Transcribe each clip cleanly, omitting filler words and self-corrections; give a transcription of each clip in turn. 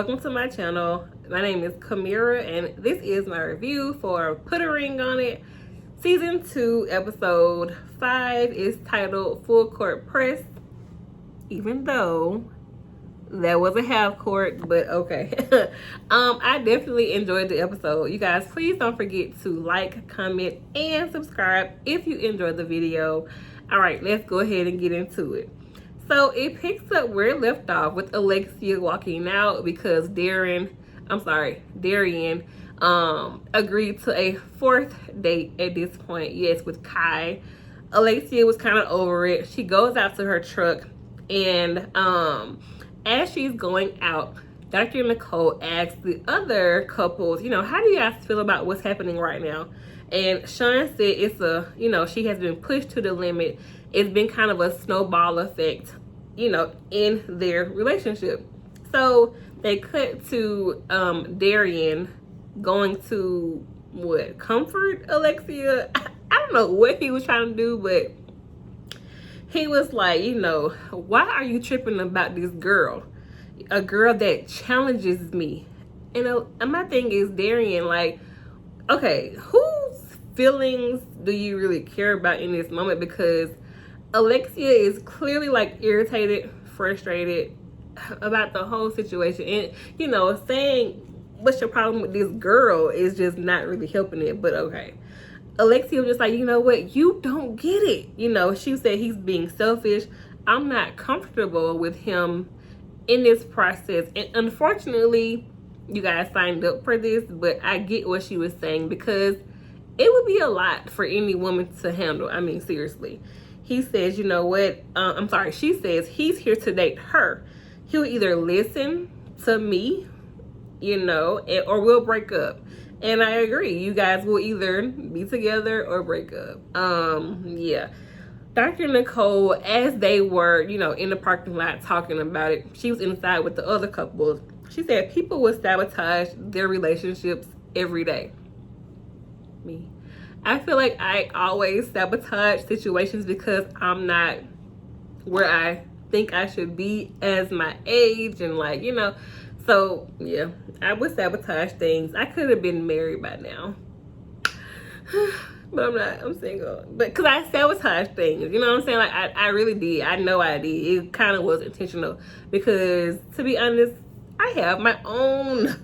welcome to my channel. My name is Kamira, and this is my review for Putaringonit Season 2, Episode 5 is titled Full Court Press, even though that was a half court, but okay. I definitely enjoyed the episode. You guys, please don't forget to like, comment, and subscribe if you enjoyed the video. All right, let's go ahead and get into it. So it picks up where it left off with Alexia walking out because Darion agreed to a fourth date at this point, yes, with Kai. Alexia was kind of over it. She goes out to her truck, and as she's going out, Dr. Nicole asks the other couples, how do you guys feel about what's happening right now? And Shawn said it's she has been pushed to the limit. It's been kind of a snowball effect, in their relationship. So they cut to Darion going to comfort Alexia. I don't know what he was trying to do, but he was like, why are you tripping about this girl? A girl that challenges me. And my thing is, Darion, like, okay, whose feelings do you really care about in this moment? Because Alexia is clearly like irritated, frustrated about the whole situation. And, saying what's your problem with this girl is just not really helping it. But okay. Alexia was just like, you know what? You don't get it. She said he's being selfish. I'm not comfortable with him in this process. And unfortunately, you guys signed up for this, but I get what she was saying because it would be a lot for any woman to handle. I mean, seriously. He says, she says he's here to date her. He'll either listen to me, or we'll break up. And I agree. You guys will either be together or break up. Yeah. Dr. Nicole, as they were, in the parking lot talking about it, she was inside with the other couples. She said people would sabotage their relationships every day. Me. I feel like I always sabotage situations because I'm not where I think I should be as my age and so yeah, I would sabotage things. I could have been married by now. But I'm not, I'm single. But because I sabotage things, you know what I'm saying? Like I really did. I know I did. It kind of was intentional because, to be honest, I have my own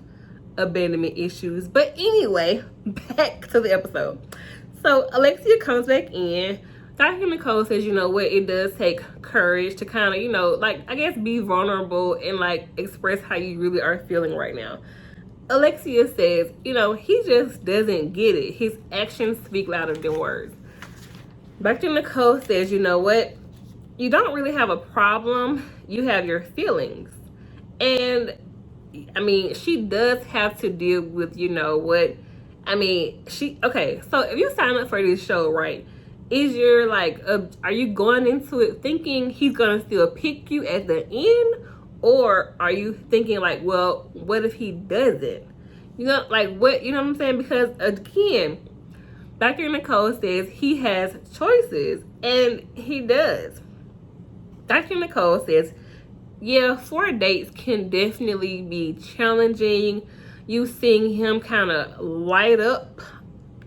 abandonment issues. But anyway, back to the episode. So Alexia comes back in. Dr. Nicole says, it does take courage to kind of, I guess be vulnerable and express how you really are feeling right now. Alexia says, he just doesn't get it. His actions speak louder than words. Dr. Nicole says, you don't really have a problem. You have your feelings. And, she does have to deal with, okay, so if you sign up for this show, right, are you going into it thinking he's going to still pick you at the end? Or are you thinking well, what if he doesn't? What I'm saying? Because again, Dr. Nicole says he has choices, and he does. Dr. Nicole says, yeah, 4 dates can definitely be challenging. You seeing him kind of light up,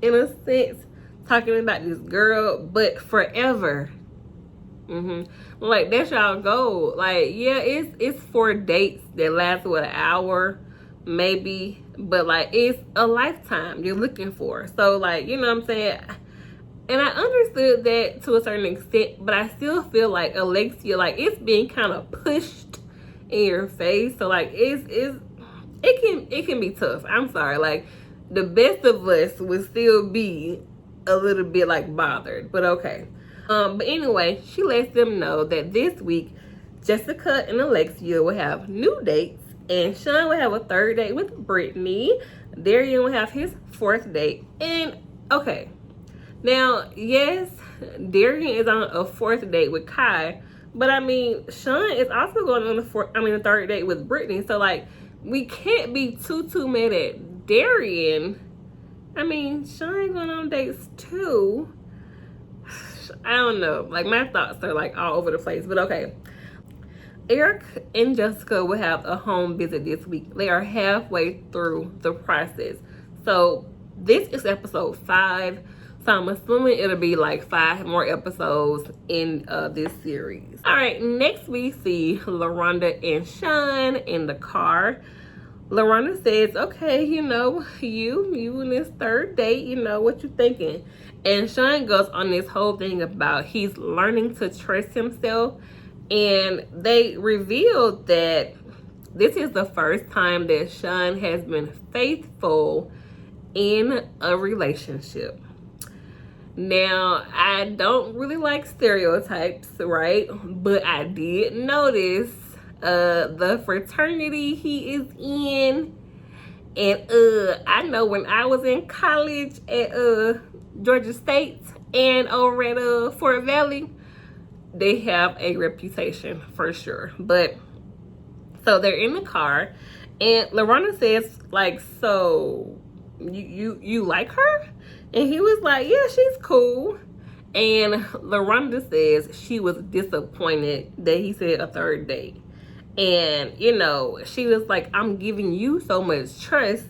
in a sense, talking about this girl, but forever. That's y'all goal. Yeah, it's 4 dates that last an hour, maybe, but it's a lifetime you're looking for. So you know what I'm saying? And I understood that to a certain extent, but I still feel like Alexia, it's being kind of pushed in your face. So it can be tough. I'm sorry. The best of us would still be a little bit bothered, but okay. But anyway, she lets them know that this week Jessica and Alexia will have new dates, and Shawn will have a 3rd date with Brittany. Darion will have his 4th date. And okay, now yes, Darion is on a 4th date with Kai, but Shawn is also going on the 3rd date with Brittany. So we can't be too mad at Darion. Shawn going on dates too. I don't know. My thoughts are all over the place, but okay. Eric and Jessica will have a home visit this week. They are halfway through the process. So this is episode 5. So I'm assuming it'll be like 5 more episodes in this series. All right, next we see LaRonda and Shawn in the car. LaRonda says, okay, you and this third date, what you thinking? And Shawn goes on this whole thing about he's learning to trust himself. And they revealed that this is the first time that Shawn has been faithful in a relationship. Now, I don't really like stereotypes, right? But I did notice the fraternity he is in. And I know when I was in college at Georgia State and over at Fort Valley, they have a reputation for sure. But so they're in the car and LaRonda says, like, so you like her? And he was like, yeah, she's cool. And LaRonda says she was disappointed that he said a third date. And she was like, I'm giving you so much trust,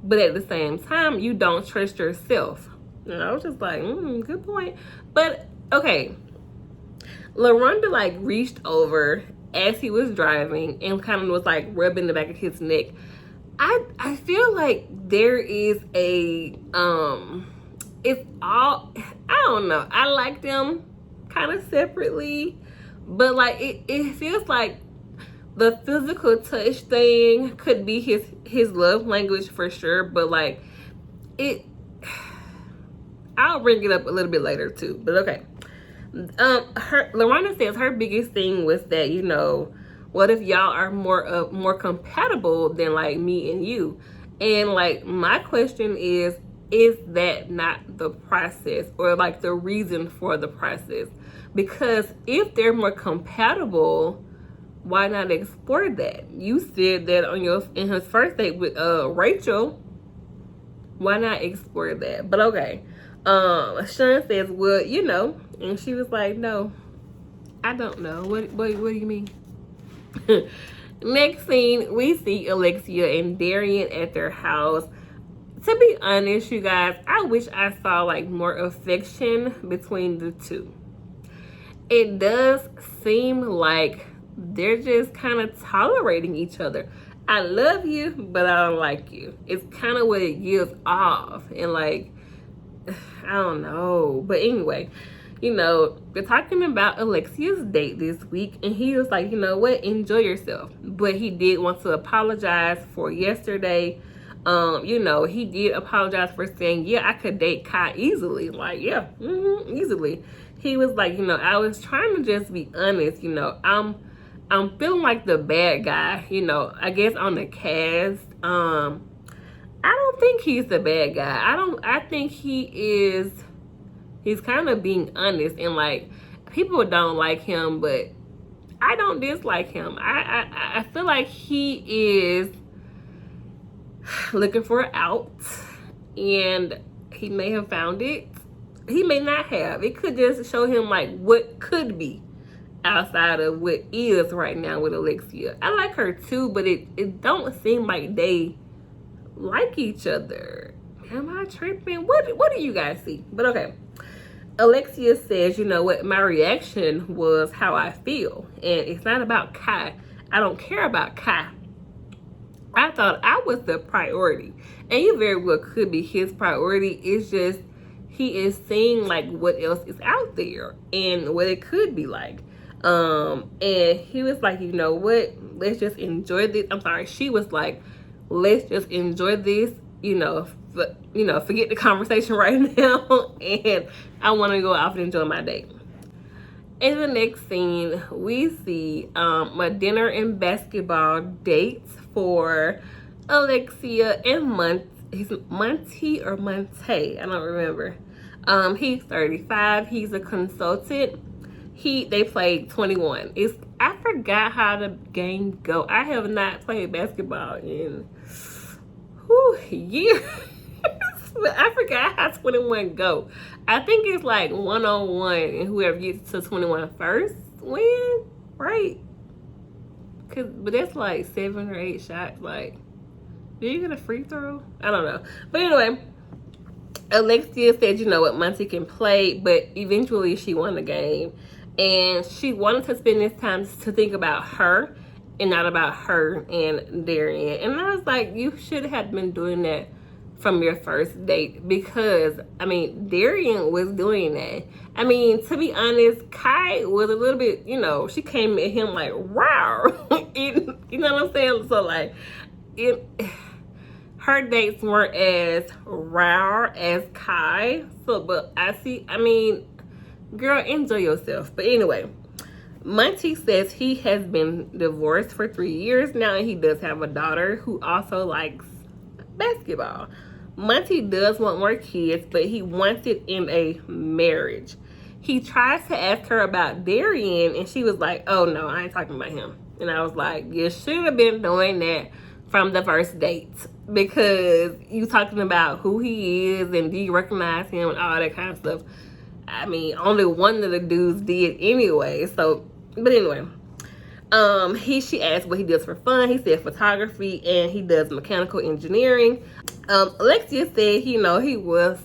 but at the same time you don't trust yourself. And I was just like, good point. But okay, LaRonda like reached over as he was driving and kind of was like rubbing the back of his neck. I feel like there is a it's all, I don't know, I like them kind of separately, but like it feels like the physical touch thing could be his love language for sure, but like I'll bring it up a little bit later too, but okay. LaRonda says her biggest thing was that, what if y'all are more compatible than like me and you? And like my question is that not the process or like the reason for the process? Because if they're more compatible, why not explore that? You said that in his first date with Rachel. Why not explore that? But okay. Shawn says, well, and she was like, no, I don't know. What do you mean? Next scene, we see Alexia and Darion at their house. To be honest, you guys, I wish I saw like more affection between the two. It does seem like they're just kind of tolerating each other. I love you, but I don't like you. It's kind of what it gives off. And like, I don't know. But anyway, they're talking about Alexia's date this week. And he was like, you know what? Enjoy yourself. But he did want to apologize for yesterday. He did apologize for saying, yeah, I could date Kai easily. Like, yeah, easily. He was like, I was trying to just be honest. I'm feeling like the bad guy, I guess on the cast. I don't think he's the bad guy. I think he's kind of being honest, and like people don't like him, but I don't dislike him. I feel like he is looking for an out, and he may have found it. He may not have. It could just show him like what could be outside of what is right now with Alexia. I like her too, but it don't seem like they like each other. Am I tripping? What do you guys see? But okay. Alexia says, you know what, my reaction was how I feel. And it's not about Kai. I don't care about Kai. I thought I was the priority. And you very well could be his priority. It's just he is seeing like what else is out there and what it could be like. And he was like, you know what, let's just enjoy this. I'm sorry, she was like, let's just enjoy this, forget the conversation right now, and I want to go out and enjoy my day. In the next scene, we see a dinner and basketball dates for Alexia and Monty or Monte, I don't remember. He's 35, he's a consultant. They played 21. I forgot how the game go. I have not played basketball in years. But I forgot how 21 go. I think it's like 1-on-1, and whoever gets to 21 first win, right? But that's like 7 or 8 shots. Like, did you get a free throw? I don't know. But anyway, Alexia said, you know what, Monty can play, but eventually she won the game. And she wanted to spend this time to think about her and not about her and Darian. And I was like, you should have been doing that from your first date, because, I mean, Darian was doing that. I mean, to be honest, Kai was a little bit, you know, she came at him like, wow. You know what I'm saying? So, like, her dates weren't as raw as Kai. So, but I mean, girl, enjoy yourself. But anyway, Monty says he has been divorced for 3 years now, and he does have a daughter who also likes basketball. Monty does want more kids, but he wants it in a marriage. He tries to ask her about Darian, and she was like, oh no, I ain't talking about him. And I was like, you should have been doing that from the first date, because you talking about who he is and do you recognize him and all that kind of stuff. I mean, only one of the dudes did anyway. So, but anyway, she asked what he does for fun. He said photography, and he does mechanical engineering. Alexia said, you know, he was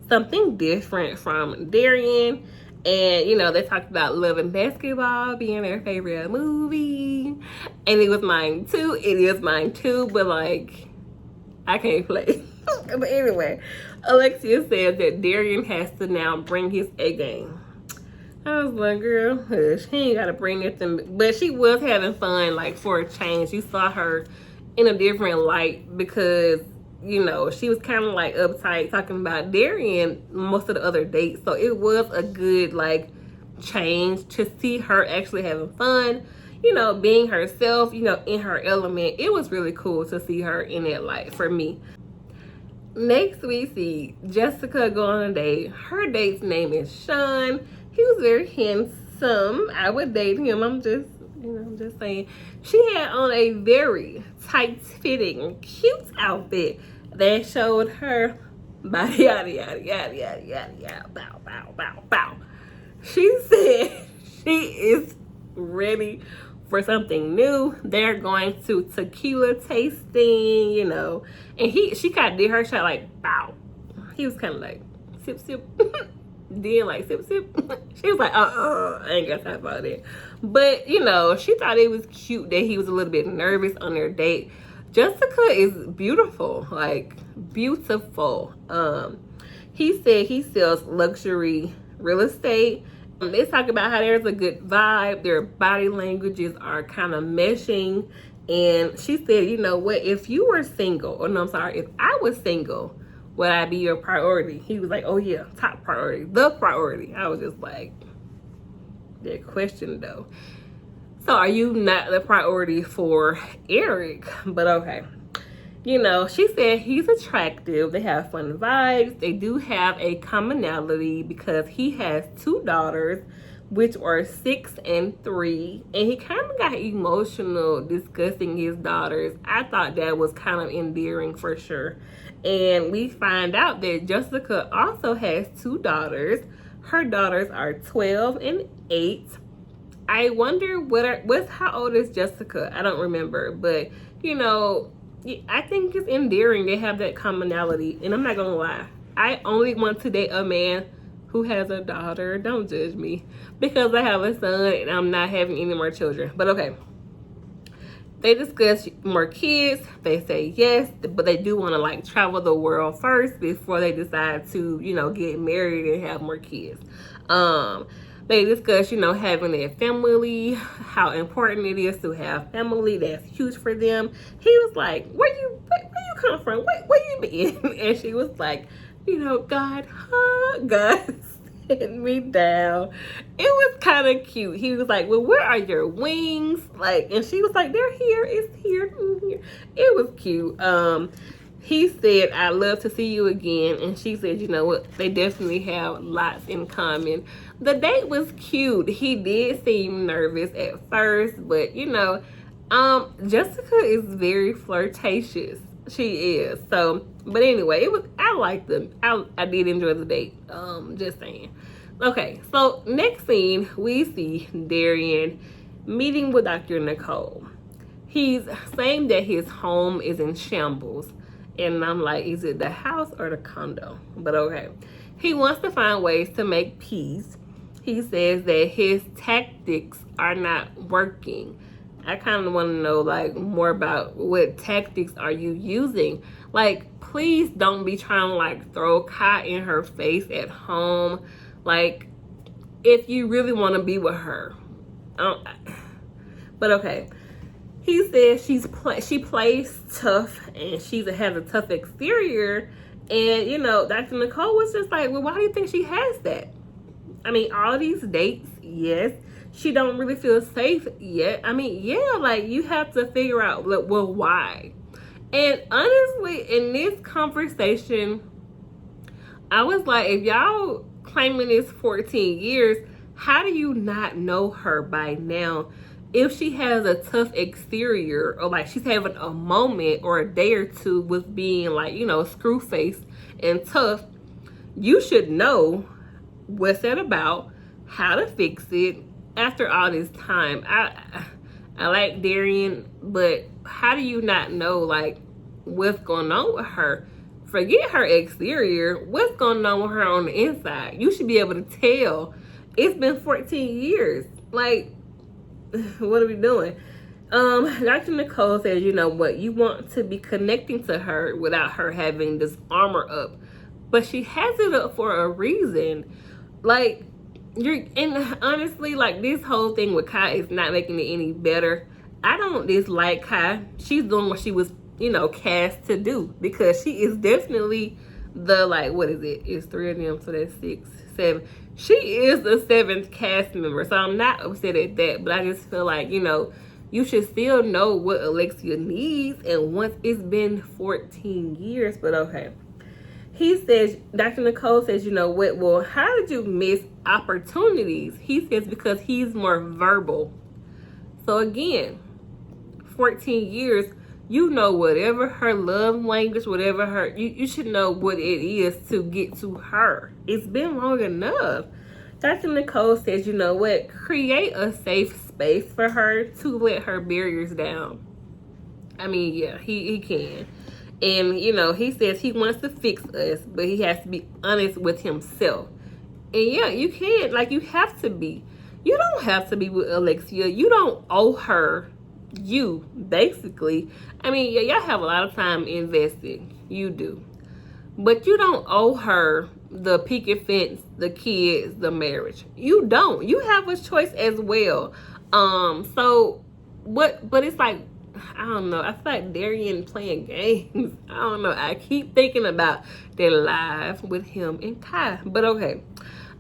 something different from Darian. And, you know, they talked about loving basketball being their favorite movie. And it was mine too. It is mine too. But, like, I can't play. But anyway, Alexia said that Darian has to now bring his A game. I was like, girl, hush. He ain't got to bring nothing. But she was having fun, like, for a change. You saw her in a different light because, you know, she was kind of like uptight talking about Darian most of the other dates. So it was a good, like, change to see her actually having fun, you know, being herself, you know, in her element. It was really cool to see her in that light for me. Next, we see Jessica go on a date. Her date's name is Shawn. He was very handsome. I would date him. I'm just, you know, I'm just saying. She had on a very tight-fitting, cute outfit that showed her body, yada, yada, yada, yada, yada, yada, bow, bow, bow, bow. She said she is ready for something new. They're going to tequila tasting, you know, and she kind of did her shot like, bow. He was kind of like, sip, sip. Then like, sip, sip. She was like, I ain't got time for that. But, you know, she thought it was cute that he was a little bit nervous on their date. Jessica is beautiful, like, beautiful. He said he sells luxury real estate. They talk about how there's a good vibe. Their body languages are kind of meshing. And she said, you know what, if you were single, or no, I'm sorry, if I was single, would I be your priority? He was like, oh yeah, top priority, the priority. I was just like, that question though. So are you not the priority for Eric? But okay. You know, she said he's attractive. They have fun vibes. They do have a commonality because he has 2 daughters, which are 6 and 3. And he kind of got emotional discussing his daughters. I thought that was kind of endearing for sure. And we find out that Jessica also has 2 daughters. Her daughters are 12 and 8. I wonder how old is Jessica? I don't remember. But, you know, I think it's endearing. They have that commonality. And I'm not going to lie. I only want to date a man who has a daughter. Don't judge me. Because I have a son and I'm not having any more children. But okay. They discuss more kids. They say yes. But they do want to like travel the world first before they decide to, you know, get married and have more kids. They discuss, you know, having a family, how important it is to have family. That's huge for them. He was like, where you come from? Where you been? And she was like, you know, God sent me down. It was kind of cute. He was like, well, where are your wings? Like, and she was like, they're here. It's here. Here. It was cute. He said, I'd love to see you again. And she said, you know what? They definitely have lots in common. The date was cute. He did seem nervous at first, but you know, Jessica is very flirtatious. She is. So, but anyway, I liked them. I did enjoy the date. Just saying. Okay, so next scene, we see Darian meeting with Dr. Nicole. he's saying that his home is in shambles. And I'm like, is it the house or the condo? But okay. He wants to find ways to make peace. He says that his tactics are not working. I kind of want to know, like, more about what tactics are you using. Like, please don't be trying to, like, throw Kai in her face at home. Like, if you really want to be with her. But okay. He says she plays tough and she has a tough exterior. And, you know, Dr. Nicole was just like, well, why do you think she has that? I mean, all these dates, yes. She don't really feel safe yet. I mean, yeah, like, you have to figure out, well, why? And honestly, in this conversation, I was like, if y'all claiming this 14 years, how do you not know her by now? If she has a tough exterior, or like she's having a moment or a day or two with being like, you know, screw face and tough, you should know what's that about, how to fix it after all this time. I like Darian, but how do you not know, like, what's going on with her? Forget her exterior. What's going on with her on the inside? You should be able to tell. It's been 14 years. Like, what are we doing? Dr. Nicole says, you know what, you want to be connecting to her without her having this armor up. But she has it up for a reason. Like, and honestly, like, this whole thing with Kai is not making it any better. I don't dislike Kai. She's doing what she was, you know, cast to do, because she is definitely the, like, what is it? It's 3 of them, so that's 6, 7. She is the 7th cast member, so I'm not upset at that, but I just feel like, you know, you should still know what Alexia needs, and once it's been 14 years, but okay. He says, Dr. Nicole says, you know what, well, how did you miss opportunities? He says because he's more verbal. So again, 14 years, you know whatever her love language, whatever her, you should know what it is to get to her. It's been long enough. Dr. Nicole says, you know what, create a safe space for her to let her barriers down. I mean, yeah, he can. And, you know, he says he wants to fix us, but he has to be honest with himself. And yeah, you can. Like, you have to be. You don't have to be with Alexia. You don't owe her you, basically. I mean, yeah, y'all have a lot of time invested. You do. But you don't owe her the picket fence, the kids, the marriage. You don't. You have a choice as well. So, but it's like, I don't know. I feel like Darian playing games. I don't know. I keep thinking about their live with him and Kai. But okay.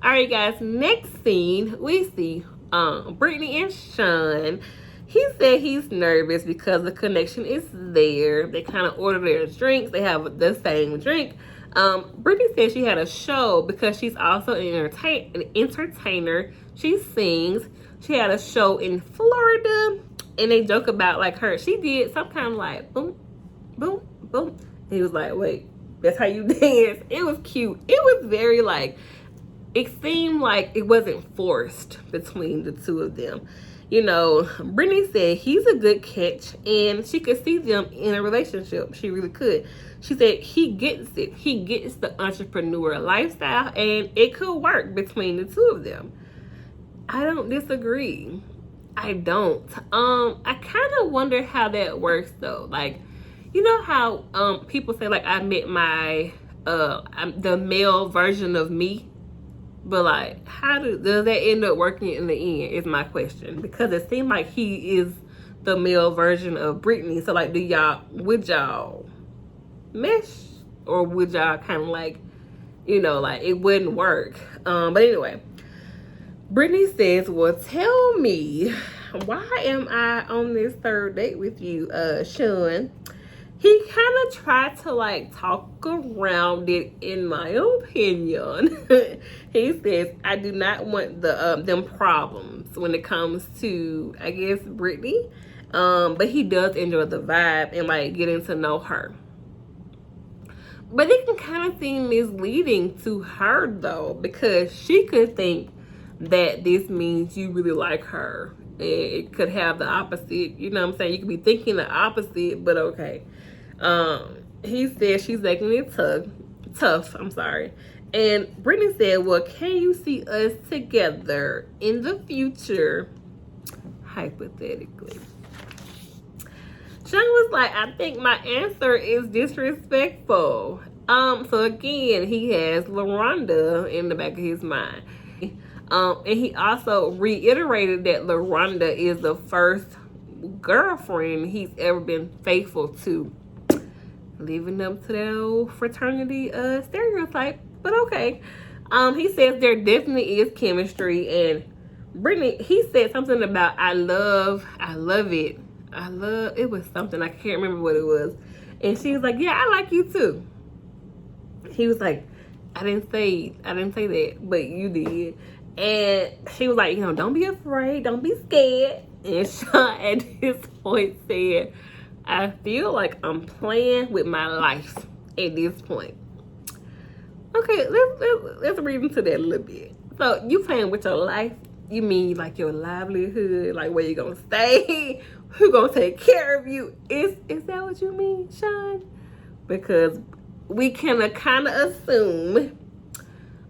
All right, guys. Next scene, we see Brittany and Shawn. He said he's nervous because the connection is there. They kind of order their drinks. They have the same drink. Brittany said she had a show because she's also an entertainer. She sings. She had a show in Florida. And they joke about, like, she did some kind of, like, boom, boom, boom. And he was like, wait, that's how you dance? It was cute. It was very, like, it seemed like it wasn't forced between the two of them. You know, Brittany said he's a good catch, and she could see them in a relationship. She really could. She said he gets it. He gets the entrepreneur lifestyle, and it could work between the two of them. I don't disagree. I don't. I kind of wonder how that works though. Like, you know how people say, like, I met my the male version of me, but like, how does that end up working in the end? Is my question, because it seemed like he is the male version of Brittany. So like, would y'all mesh, or would y'all kind of like, you know, like it wouldn't work? But anyway. Brittany says, well, tell me, why am I on this third date with you, Shawn? He kind of tried to, like, talk around it, in my opinion. He says, I do not want them problems when it comes to, I guess, Brittany. But he does enjoy the vibe and, like, getting to know her. But it can kind of seem misleading to her, though, because she could think that this means you really like her It could have the opposite, you know what I'm saying? You could be thinking the opposite, but okay. He said she's making it tough, I'm sorry. And Brittany said, well, can you see us together in the future? Hypothetically. Shawn was like, I think my answer is disrespectful. So again, he has LaRonda in the back of his mind. And he also reiterated that LaRonda is the first girlfriend he's ever been faithful to. Living up to that old fraternity stereotype, but okay. He says there definitely is chemistry, and Brittany, he said something about I love it. It was something, I can't remember what it was. And she was like, yeah, I like you too. He was like, I didn't say that, but you did. And she was like, you know, don't be afraid, don't be scared. And Shawn at this point said, I feel like I'm playing with my life at this point. Okay, let's read into that a little bit. So you playing with your life? You mean like your livelihood, like where you gonna stay, who gonna take care of you? Is that what you mean, Shawn? Because we can kind of assume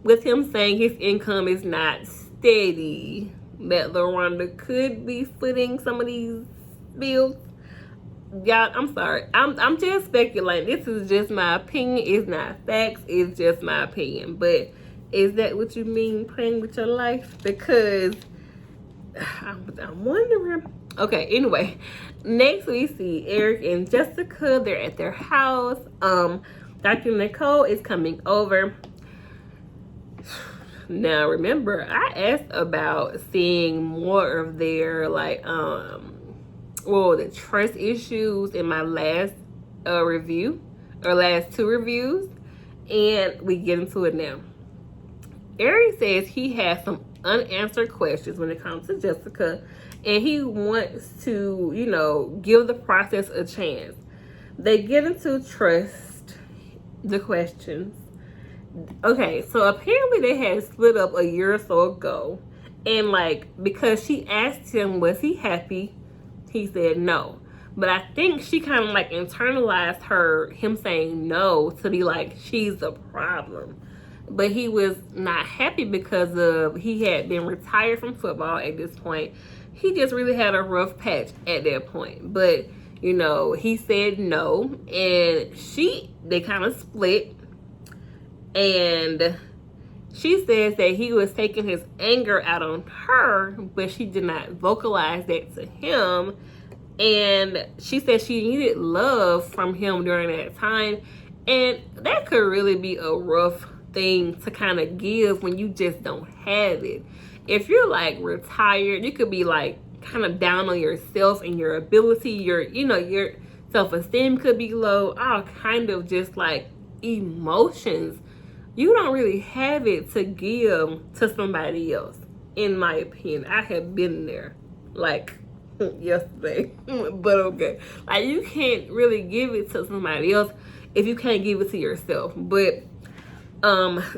with him saying his income is not steady that LaRonda could be footing some of these bills. Y'all, I'm sorry. I'm just speculating. This is just my opinion. It's not facts. It's just my opinion. But is that what you mean, playing with your life? Because I'm wondering. Okay, anyway. Next we see Eric and Jessica. They're at their house. Dr. Nicole is coming over. Now remember, I asked about seeing more of their the trust issues in my last review, or last two reviews, and we get into it now. Eric says he has some unanswered questions when it comes to Jessica, and he wants to, you know, give the process a chance. They get into trust the questions. Okay, so apparently they had split up a year or so ago, and like, because she asked him was he happy, he said no. But I think she kind of like internalized him saying no to be like, she's the problem. But he was not happy because he had been retired from football at this point. He just really had a rough patch at that point. But, you know, he said no, and they kind of split. And she says that he was taking his anger out on her, but she did not vocalize that to him. And she said she needed love from him during that time. And that could really be a rough thing to kind of give when you just don't have it. If you're like retired, you could be like kind of down on yourself and your ability, your self-esteem could be low, all kind of just like emotions. You don't really have it to give to somebody else, in my opinion. I have been there, like, yesterday. But okay. Like, you can't really give it to somebody else if you can't give it to yourself. But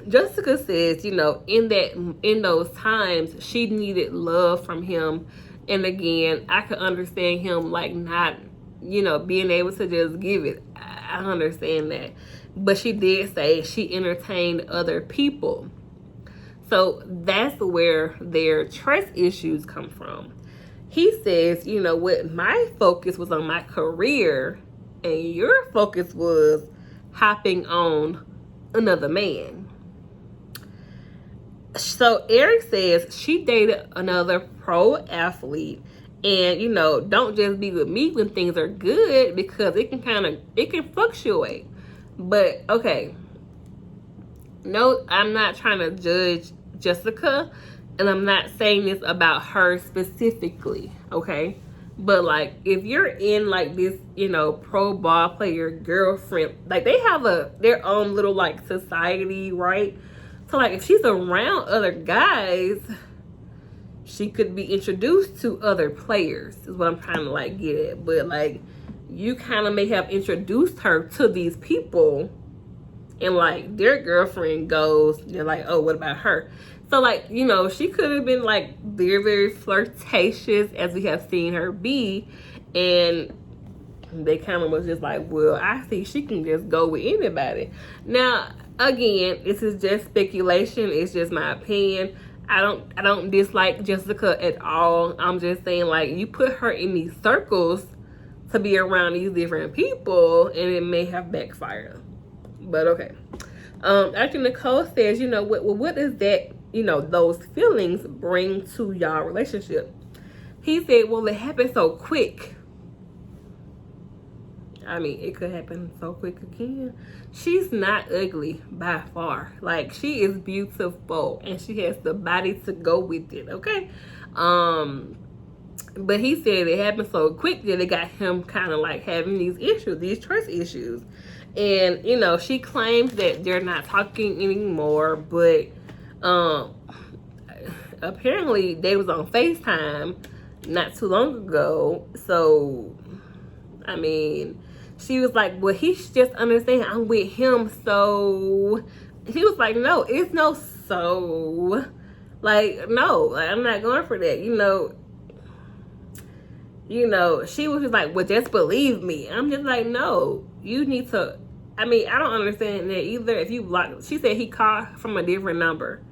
Jessica says, you know, in those times, she needed love from him. And again, I could understand him, like, not, you know, being able to just give it. I understand that. But she did say she entertained other people. So that's where their trust issues come from. He says, you know what, my focus was on my career, and your focus was hopping on another man. So Eric says she dated another pro athlete, and, you know, don't just be with me when things are good, because it can fluctuate. But okay, no, I'm not trying to judge Jessica, and I'm not saying this about her specifically, okay? But like, if you're in like this, you know, pro ball player girlfriend, like they have their own little like society, right? So like, if she's around other guys, she could be introduced to other players, is what I'm trying to like get at. But like, you kind of may have introduced her to these people, and like their girlfriend goes, they're like, oh, what about her? So like, you know, she could have been like very, very flirtatious as we have seen her be, and they kind of was just like, well, I see she can just go with anybody. Now, again, this is just speculation. It's just my opinion. I don't dislike Jessica at all. I'm just saying, like, you put her in these circles to be around these different people, and it may have backfired. But okay. After Nicole says, you know, what is that, you know, those feelings bring to y'all relationship? He said, well, it happened so quick. I mean, it could happen so quick again. She's not ugly by far. Like, she is beautiful, and she has the body to go with it, okay? But he said it happened so quick that it got him kind of like having these issues, these trust issues. And, you know, she claims that they're not talking anymore, but apparently they was on FaceTime not too long ago. So, I mean, she was like, well, he should just understand I'm with him. So he was like, no, it's no so. Like, no, I'm not going for that. You know, she was just like, well, just believe me. I'm just like, no, you need to. I mean, I don't understand that either. If you block, she said he called from a different number.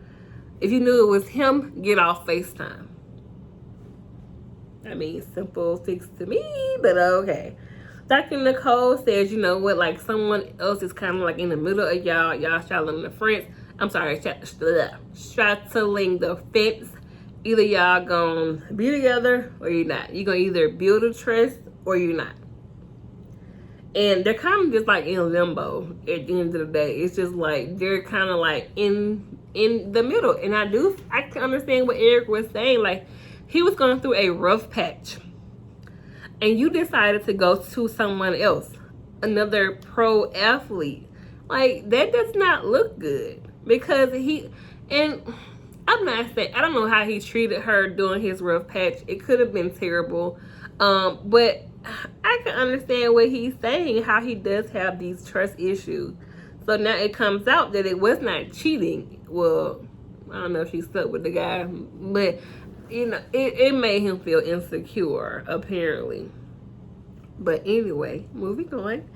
If you knew it was him, get off FaceTime. I mean, simple fix to me, but okay. Dr. Nicole says, you know what, like someone else is kind of like in the middle of y'all. Y'all straddling the fence. I'm sorry, straddling the fence. Either y'all gonna be together or you're not. You're gonna either build a trust or you're not. And they're kind of just like in limbo at the end of the day. It's just like they're kind of like in the middle. And I can understand what Eric was saying. Like, he was going through a rough patch, and you decided to go to someone else, another pro athlete. Like, that does not look good, because and I'm not saying, I don't know how he treated her during his rough patch. It could have been terrible. But I can understand what he's saying, how he does have these trust issues. So now it comes out that it was not cheating. Well, I don't know if she stuck with the guy, but you know, it made him feel insecure, apparently. But anyway, moving on.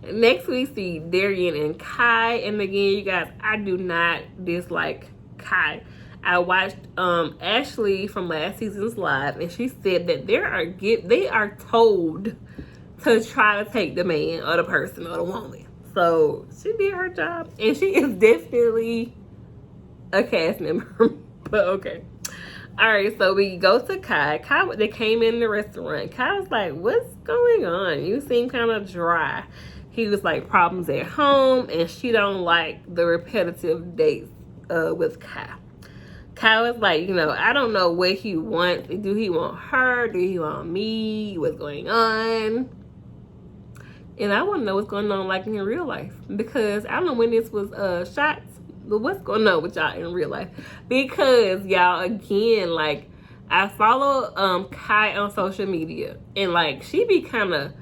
Next we see Darian and Kai. And again, you guys, I do not dislike Kai. I watched Ashley from last season's live, and she said that they are told to try to take the man or the person or the woman. So she did her job, and she is definitely a cast member. But okay. All right, so we go to Kai. Kai, they came in the restaurant. Kai was like, what's going on? You seem kind of dry. He was like, problems at home, and she don't like the repetitive dates with Kai. Kai was like, you know, I don't know what he wants. Do he want her? Do he want me? What's going on? And I want to know what's going on like in real life, because I don't know when this was shots, but what's going on with y'all in real life? Because y'all, again, like, I follow Kai on social media, and like, she be kind of,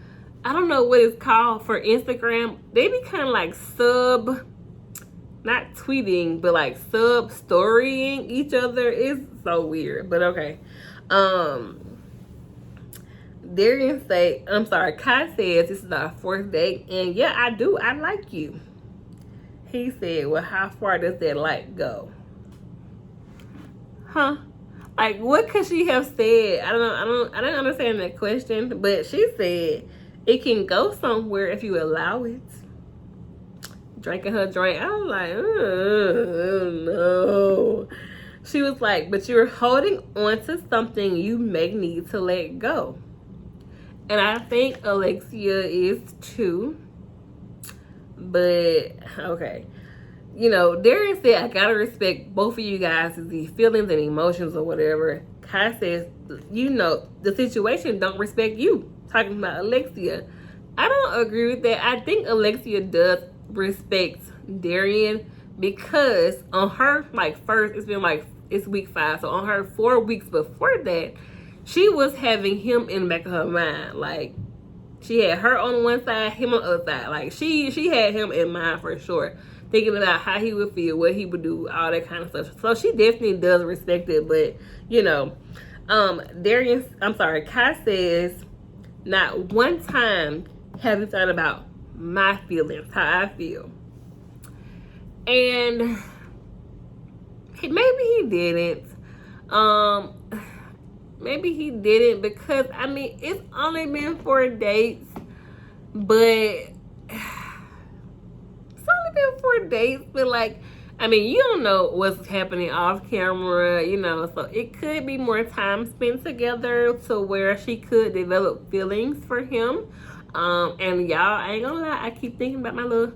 I don't know what it's called for Instagram. They be kind of like not tweeting, but like sub-storying each other. Is so weird, but okay. Darian say, I'm sorry, Kai says this is our 4th date, and yeah, I do. I like you. He said, well, how far does that like go? Huh? Like, what could she have said? I don't understand that question, but she said it can go somewhere if you allow it. Drinking her drink. I was like, oh, no. She was like, but you're holding on to something you may need to let go. And I think Alexia is too. But, okay. You know, Darian said, I gotta respect both of you guys' feelings and emotions or whatever. Kai says, you know, the situation don't respect you. Talking about Alexia. I don't agree with that. I think Alexia does respect Darian, because on her like first, it's week 5, so on her 4 weeks before that, she was having him in the back of her mind. Like, she had her on one side, him on the other side. Like, she had him in mind for sure. thinking about how he would feel, what he would do, all that kind of stuff. So she definitely does respect it, but you know, Kai says, not one time have you thought about my feelings, how I feel. And maybe he didn't. Maybe he didn't because, I mean, it's only been 4 dates, but it's only been 4 dates, but like, I mean, you don't know what's happening off camera, you know, so it could be more time spent together to where she could develop feelings for him. And y'all, I ain't gonna lie, I keep thinking about my little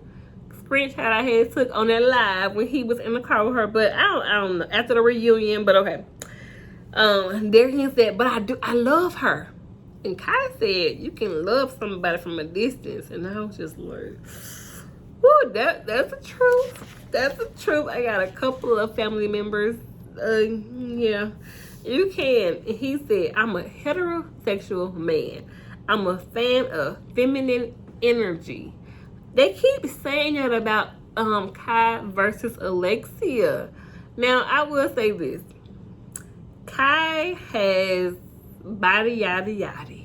screenshot I had took on that live when he was in the car with her, but I don't know, after the reunion, but okay. Darion said, but I love her. And Kai said, you can love somebody from a distance. And I was just like, whoo, that's the truth. That's the truth. I got a couple of family members. Yeah, you can. And he said, I'm a heterosexual man. I'm a fan of feminine energy. They keep saying that about Kai versus Alexia. Now, I will say this. Kai has body yada yada.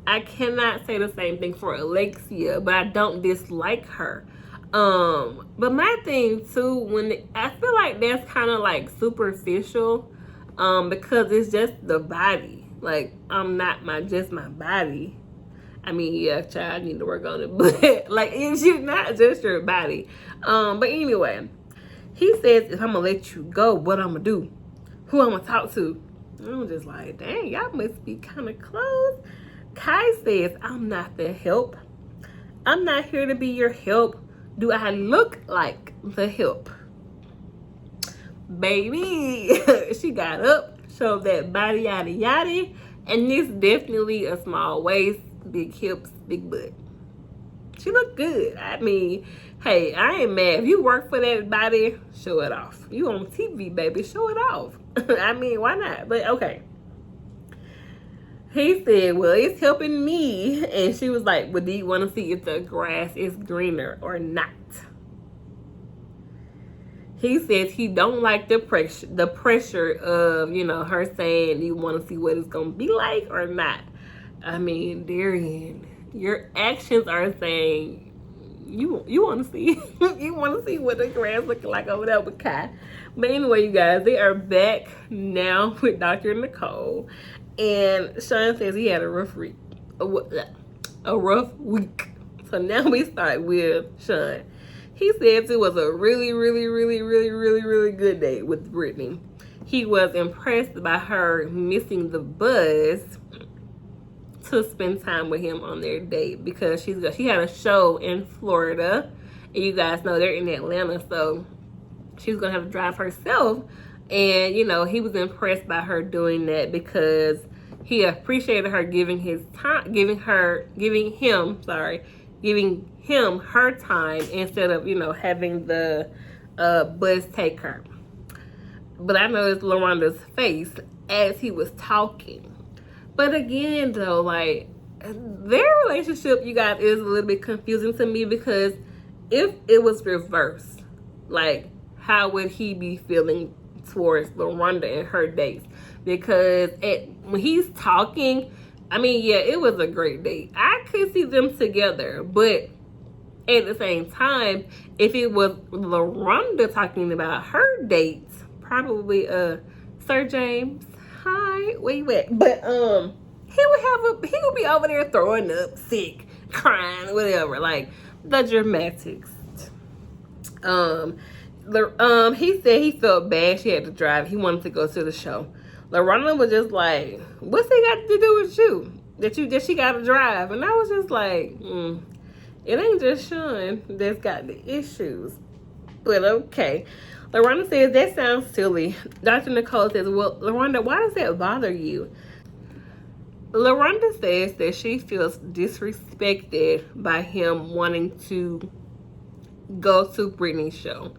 I cannot say the same thing for Alexia, but I don't dislike her. But my thing too, I feel like that's kind of like superficial, because it's just the body. Like, I'm not just my body. I mean, yeah, child, I need to work on it, but like, it's not just your body. But anyway, he says, if I'm gonna let you go, what I'm gonna do? Who I'm gonna talk to? I'm just like, dang, y'all must be kind of close. Kai says, I'm not the help. I'm not here to be your help. Do I look like the help? Baby, she got up, showed that body yada yada, and this definitely a small waist, big hips, big butt. She looked good. I mean, hey, I ain't mad. If you work for that body, show it off. You on TV, baby, show it off. I mean, why not? But okay. He said, well, it's helping me. And she was like, well, do you want to see if the grass is greener or not? He says he don't like the pressure of, you know, her saying, you want to see what it's going to be like or not? I mean, Darion, your actions are saying you want to see you want to see what the grass looking like over there with Kai. But anyway, you guys, they are back now with Dr. Nicole, and Shawn says he had a rough week. So now we start with Shawn. He says it was a really, really, really, really, really, really good day with Brittany. He was impressed by her missing the bus to spend time with him on their date because she had a show in Florida, and you guys know they're in Atlanta, so she's gonna have to drive herself. And you know, he was impressed by her doing that because he appreciated her giving him her time instead of, you know, having the bus take her. But I noticed LaRonda's face as he was talking. But again, though, like, their relationship, you guys, is a little bit confusing to me because if it was reversed, like, how would he be feeling towards LaRonda and her dates? Because when he's talking, I mean, yeah, it was a great date. I could see them together, but at the same time, if it was LaRonda talking about her dates, probably Sir James, hi, where you at? But he would be over there throwing up, sick, crying, whatever, like the dramatics. He said he felt bad she had to drive. He wanted to go to the show. LaRonda was just like, what's it got to do with you? That she got to drive? And I was just like, it ain't just Shawn that's got the issues. But okay. LaRonda says, that sounds silly. Dr. Nicole says, well, LaRonda, why does that bother you? LaRonda says that she feels disrespected by him wanting to go to Brittany's show.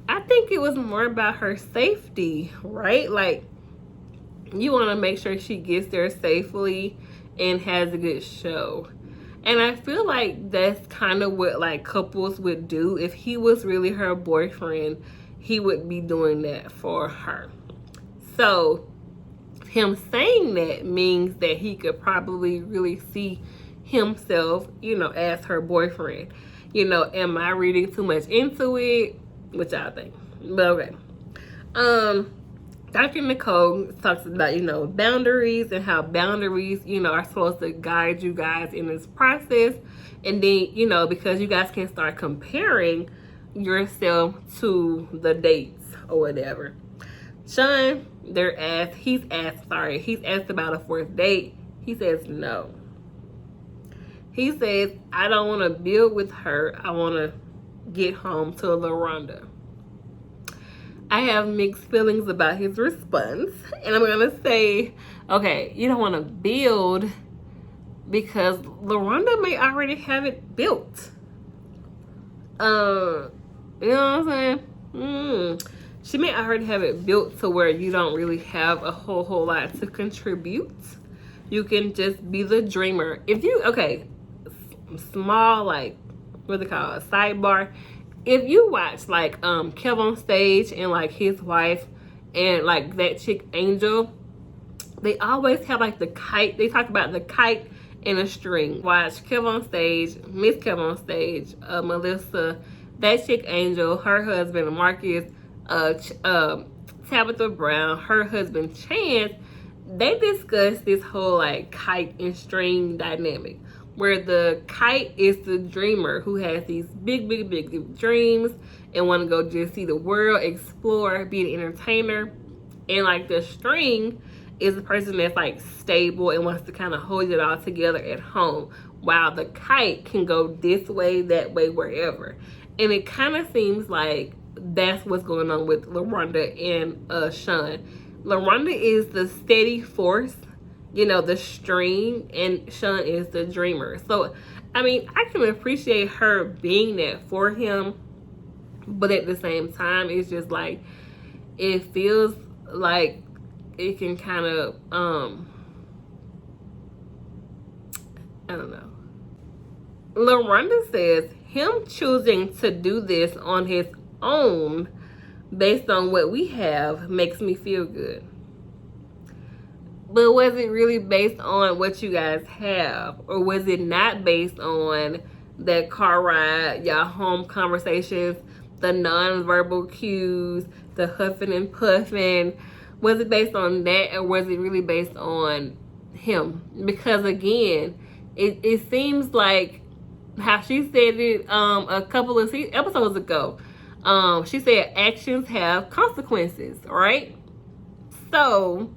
I think it was more about her safety, right? Like, you want to make sure she gets there safely and has a good show. And I feel like that's kind of what like couples would do. If he was really her boyfriend, he would be doing that for her. So him saying that means that he could probably really see himself, you know, as her boyfriend. You know, am I reading too much into it? What y'all think? But okay. Dr. Nicole talks about, you know, boundaries and how boundaries, you know, are supposed to guide you guys in this process. And then, you know, because you guys can start comparing yourself to the dates or whatever. Shawn, he's asked about a fourth date. He says no. He says, I don't want to build with her. I want to get home to LaRonda. I have mixed feelings about his response. And I'm going to say, okay, you don't want to build because LaRonda may already have it built. You know what I'm saying? She may already have it built to where you don't really have a whole lot to contribute. You can just be the dreamer. If you, okay, small, like, what's it called? A sidebar. If you watch like Kev on Stage and like his wife and like that chick Angel, they always have like the kite. They talk about the kite and a string. Watch Kev on Stage, Miss Kev on Stage, Melissa, that chick Angel, her husband Marcus, Tabitha Brown, her husband Chance. They discuss this whole like kite and string dynamic, where the kite is the dreamer who has these big dreams and want to go just see the world, explore, be an entertainer. And like the string is the person that's like stable and wants to kind of hold it all together at home, while the kite can go this way, that way, wherever. And it kind of seems like that's what's going on with LaRonda and Shawn. LaRonda is the steady force, you know, the string, and Shawn is the dreamer. So, I mean, I can appreciate her being that for him, but at the same time, it's just like, it feels like it can kind of, I don't know. LaRonda says him choosing to do this on his own based on what we have makes me feel good. But was it really based on what you guys have? Or was it not based on that car ride, y'all home conversations, the non-verbal cues, the huffing and puffing? Was it based on that, or was it really based on him? Because again, it seems like how she said it a couple of episodes ago. She said actions have consequences, right? So,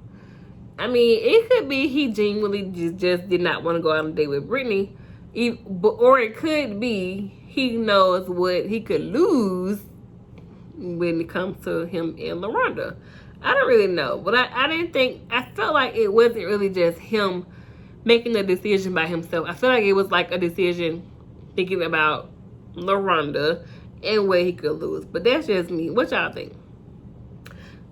I mean, it could be he genuinely just did not want to go out on a date with Brittany. Or it could be he knows what he could lose when it comes to him and LaRonda. I don't really know. But I felt like it wasn't really just him making the decision by himself. I feel like it was like a decision thinking about LaRonda and what he could lose. But that's just me. What y'all think?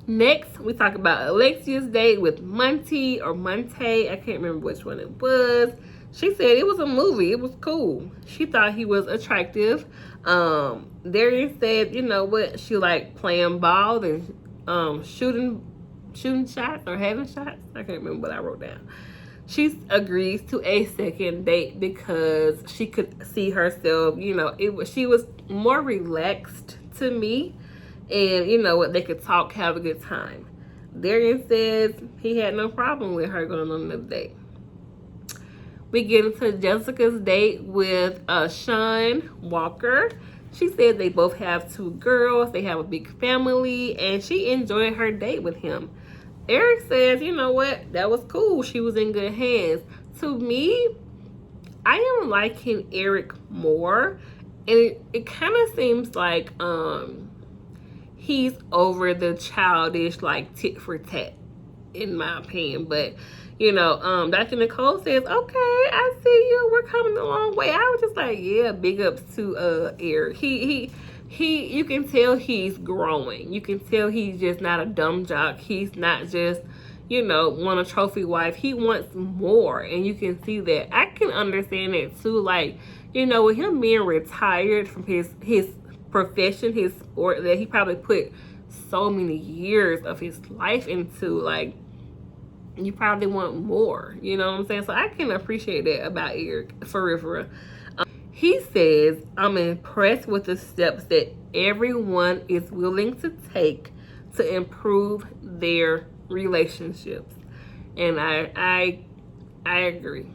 Next, we talk about Alexia's date with Monty or Monte. I can't remember which one it was. She said it was a movie. It was cool. She thought he was attractive. Darion said, you know what, she liked playing ball and shooting shots or having shots. I can't remember what I wrote down. She agrees to a second date because she could see herself, you know, she was more relaxed to me. And, you know what, they could talk, have a good time. Darion says he had no problem with her going on another date. We get into Jessica's date with Shawn Walker. She said they both have 2 girls. They have a big family. And she enjoyed her date with him. Eric says, you know what, that was cool. She was in good hands. To me, I am liking Eric more. And it kind of seems like he's over the childish, like, tit for tat, in my opinion. But, you know, Dr. Nicole says, okay, I see you. We're coming a long way. I was just like, yeah, big ups to Eric. He, you can tell he's growing. You can tell he's just not a dumb jock. He's not just, want a trophy wife. He wants more, and you can see that. I can understand that too. Like, with him being retired from his profession, his sport that he probably put so many years of his life into, like, you probably want more. You know what I'm saying? So I can appreciate that about Eric, for real. He says, I'm impressed with the steps that everyone is willing to take to improve their relationships. And I agree.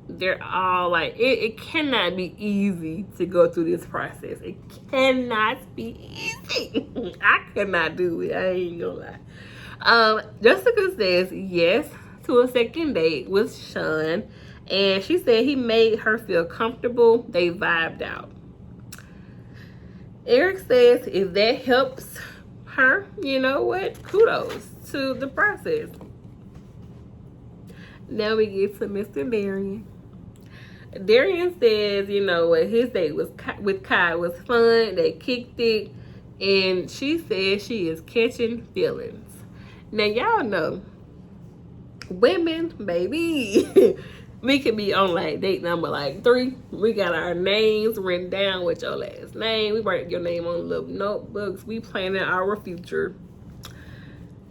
They're all like, it cannot be easy to go through this process. It cannot be easy. I could not do it. I ain't gonna lie. Jessica says yes to a second date with Shawn, and she said he made her feel comfortable. They vibed out. Eric says if that helps her, you know what? Kudos to the process. Now we get to Mr. Darion. Darion says, what, his date with Kai was fun. They kicked it, and she says she is catching feelings. Now y'all know, women, baby, we could be on like date number like 3. We got our names written down with your last name. We write your name on little notebooks. We planning our future.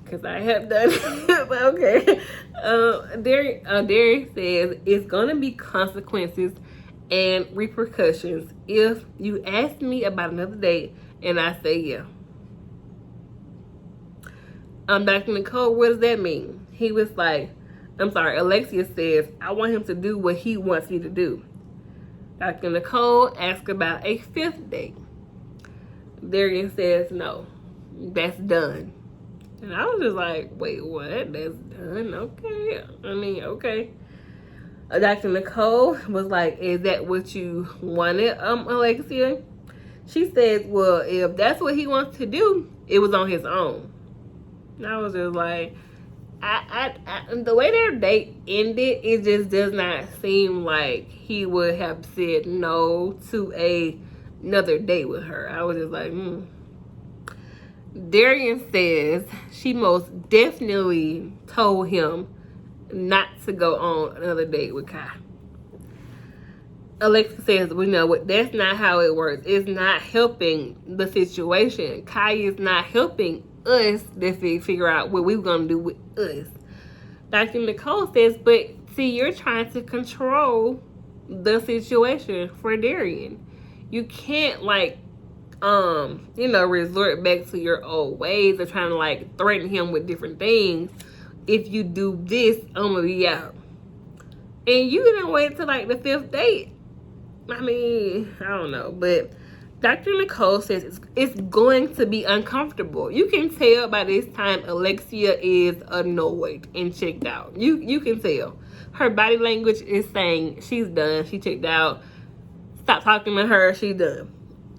Because I have done it. But okay. Darion says it's going to be consequences and repercussions if you ask me about another date and I say yeah. Dr. Nicole, what does that mean? He was like, Alexia says, I want him to do what he wants me to do. Dr. Nicole asked about a 5th date. Darion says, no, that's done. And I was just like, wait, what? That's done? Okay. Okay. Dr. Nicole was like, is that what you wanted, Alexia? She said, well, if that's what he wants to do, it was on his own. And I was just like, the way their date ended, it just does not seem like he would have said no to another date with her. I was just like, Darion says she most definitely told him not to go on another date with Kai. Alexa says, well, what? That's not how it works. It's not helping the situation. Kai is not helping us to figure out what we're going to do with us. Dr. Nicole says, but see, you're trying to control the situation for Darion. You can't, resort back to your old ways of trying to, threaten him with different things. If you do this, I'm going to be out. And you didn't wait till, the 5th date. I don't know. But Dr. Nicole says it's going to be uncomfortable. You can tell by this time Alexia is annoyed and checked out. You can tell. Her body language is saying she's done. She checked out. Stop talking to her. She's done.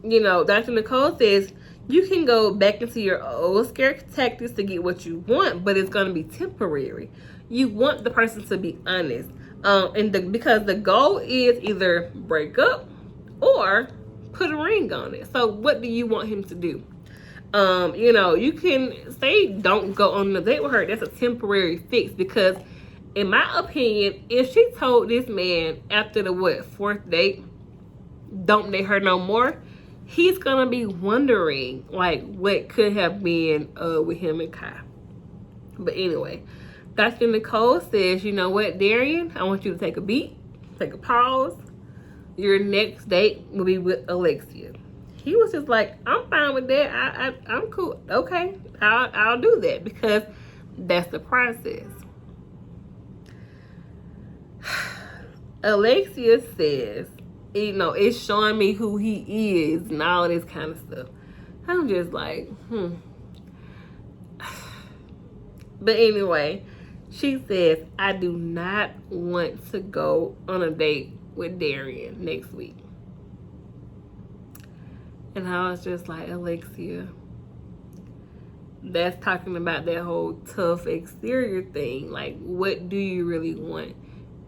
Dr. Nicole says you can go back into your old scare tactics to get what you want, but it's going to be temporary. You want the person to be honest. Because the goal is either break up or put a ring on it. So what do you want him to do? You can say don't go on a date with her. That's a temporary fix, because in my opinion, if she told this man after the 4th date, don't date her no more, he's gonna be wondering what could have been with him and Kai. But anyway, Dr. Nicole says, you know what, Darion, I want you to take a beat, take a pause. Your next date will be with Alexia. He was just like, I'm fine with that. I'm cool. Okay, I'll do that, because that's the process. Alexia says, it's showing me who he is and all this kind of stuff. I'm just like, But anyway, she says, I do not want to go on a date with Darion next week. And I was just like, Alexia, that's talking about that whole tough exterior thing. What do you really want?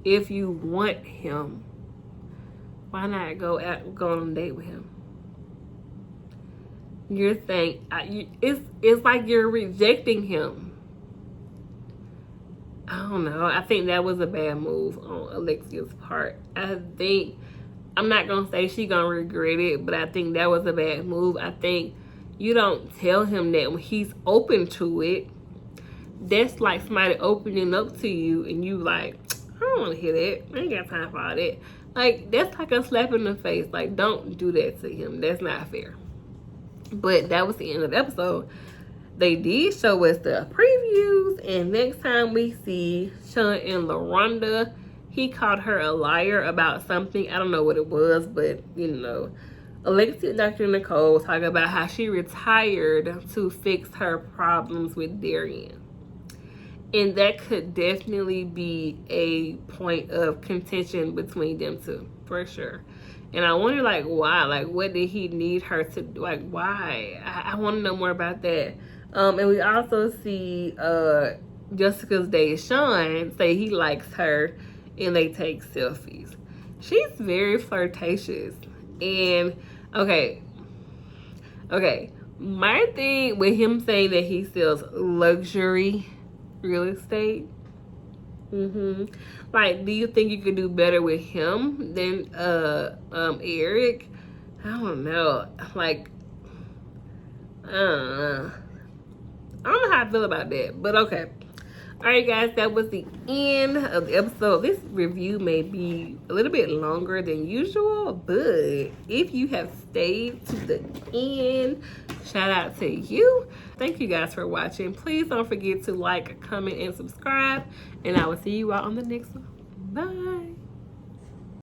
If you want him, why not go on a date with him? You're saying, it's like you're rejecting him. I don't know. I think that was a bad move on Alexia's part. I'm not gonna say she gonna regret it, but I think that was a bad move. I think you don't tell him that when he's open to it. That's like somebody opening up to you and you like, I don't want to hear that. I ain't got time for all that. Like, that's like a slap in the face. Like, don't do that to him. That's not fair. But that was the end of the episode. They did show us the previews, and next time we see Shawn and LaRonda, he called her a liar about something. I don't know what it was, but you know, Alexia and Dr. Nicole talk about how she retired to fix her problems with Darion. And that could definitely be a point of contention between them two, for sure. And I wonder, like, why? Like, what did he need her to do? Like, why? I want to know more about that. And we also see Jessica's date, Shawn, say he likes her and they take selfies. She's very flirtatious. And, okay. My thing with him saying that he sells luxury real estate, like, do you think you could do better with him than Eric? I don't know. Like, I don't know how I feel about that, but okay. All right, guys, that was the end of the episode. This review may be a little bit longer than usual, but if you have stayed to the end, shout out to you. Thank you guys for watching. Please don't forget to like, comment, and subscribe, and I will see you all on the next one.